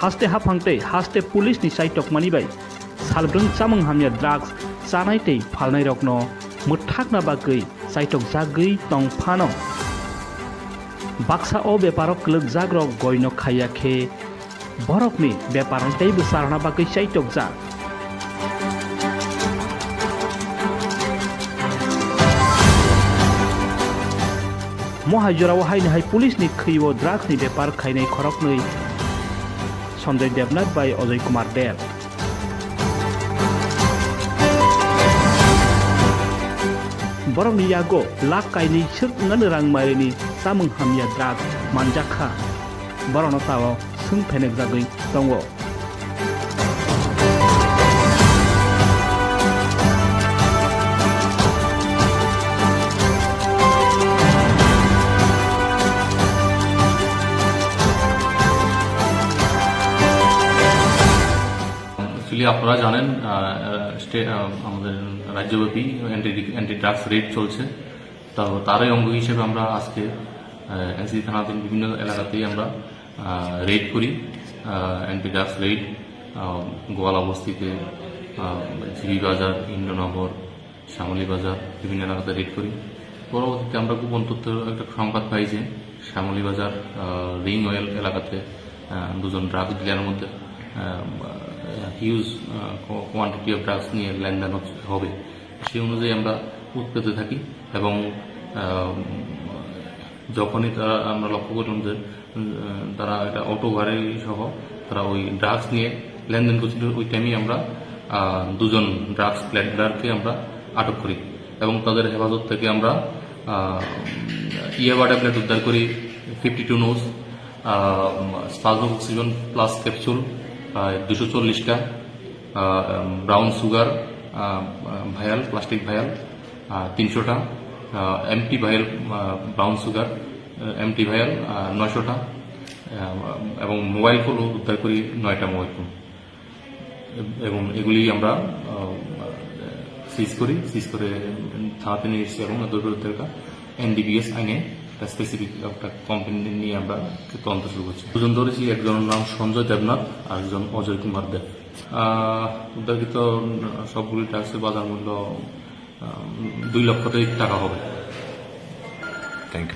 haste haphangtei haste police ni saitok manibai salbrung chamung hamya drugs chanai tei phalnai rokno muthakna bagwi saitok jagwi tongphano baksa o beparok kluk jagrok goino khayakhe borokni beparon Teibw sarna bagwi saitok ja Mohajora wahai hai police ni khwio drugs ni bepar khainai Khoroknwi Sanjay Devnath by Ajay Kumar Dev. Borok ni yago lak kaini suk ngan rang mari ni samung hamya drugs Romjakha borono tawo sung phenek jagui tongo. আপনারা জানেন আমাদের রাজ্যব্যাপী anti drugs red চলছে, তো তারই অঙ্গ হিসেবে আমরা আজকে এনসিসি থানাধীন বিভিন্ন এলাকাতেই আমরা রেড করি। অ্যান্টি ড্রাগস রেড গোয়ালা বস্তিতে, জিবি বাজার, ইন্দ্রনগর, শ্যামলী বাজার বিভিন্ন এলাকাতে রেড করি। পরবর্তীতে আমরা গোপন তথ্য একটা সংবাদ পাই যে শ্যামলী বাজার রিং অয়েল এলাকাতে দুজন ড্রাগ ডিলারের মধ্যে হিউজ কোয়ান্টিটি অফ ড্রাগস নিয়ে লেনদেন হবে। সেই অনুযায়ী আমরা উৎপেতে থাকি এবং যখনই আমরা লক্ষ্য করলাম যে তারা একটা অটো গাড়ি সহ তারা ওই ড্রাগস নিয়ে লেনদেন করছিল, ওই টাইমেই আমরা দুজন ড্রাগস প্ল্যাডলারকে আমরা আটক করি এবং তাদের হেফাজত থেকে আমরা phiyaba ট্যাবলেট উদ্ধার করি, 52 নোজ, স্পাজমোক্সিজন প্লাস ক্যাপসুল 240টা, brown sugar vial, plastic vial 300টা, empty vial brown sugar empty vial 900টা এবং মোবাইল ফোন উদ্ধার করি 9টা মোবাইল ফোন এবং এগুলি আমরা সিজ করে থানাতে নিয়ে এসেছি এবং দুর্বৃত্তরা NDPS আইনে স্পেসিফিক একটা কমপ্লেন নিয়ে আমরা তদন্ত শুরু করছি। দুজন ধরেছি, একজনের নাম সঞ্জয় দেবনাথ আর একজন অজয় কুমার দেব। উদ্ধারকৃত সবগুলি ড্রাগসের বাজার মূল্য 2 লক্ষ টাকা হবে। Thank you.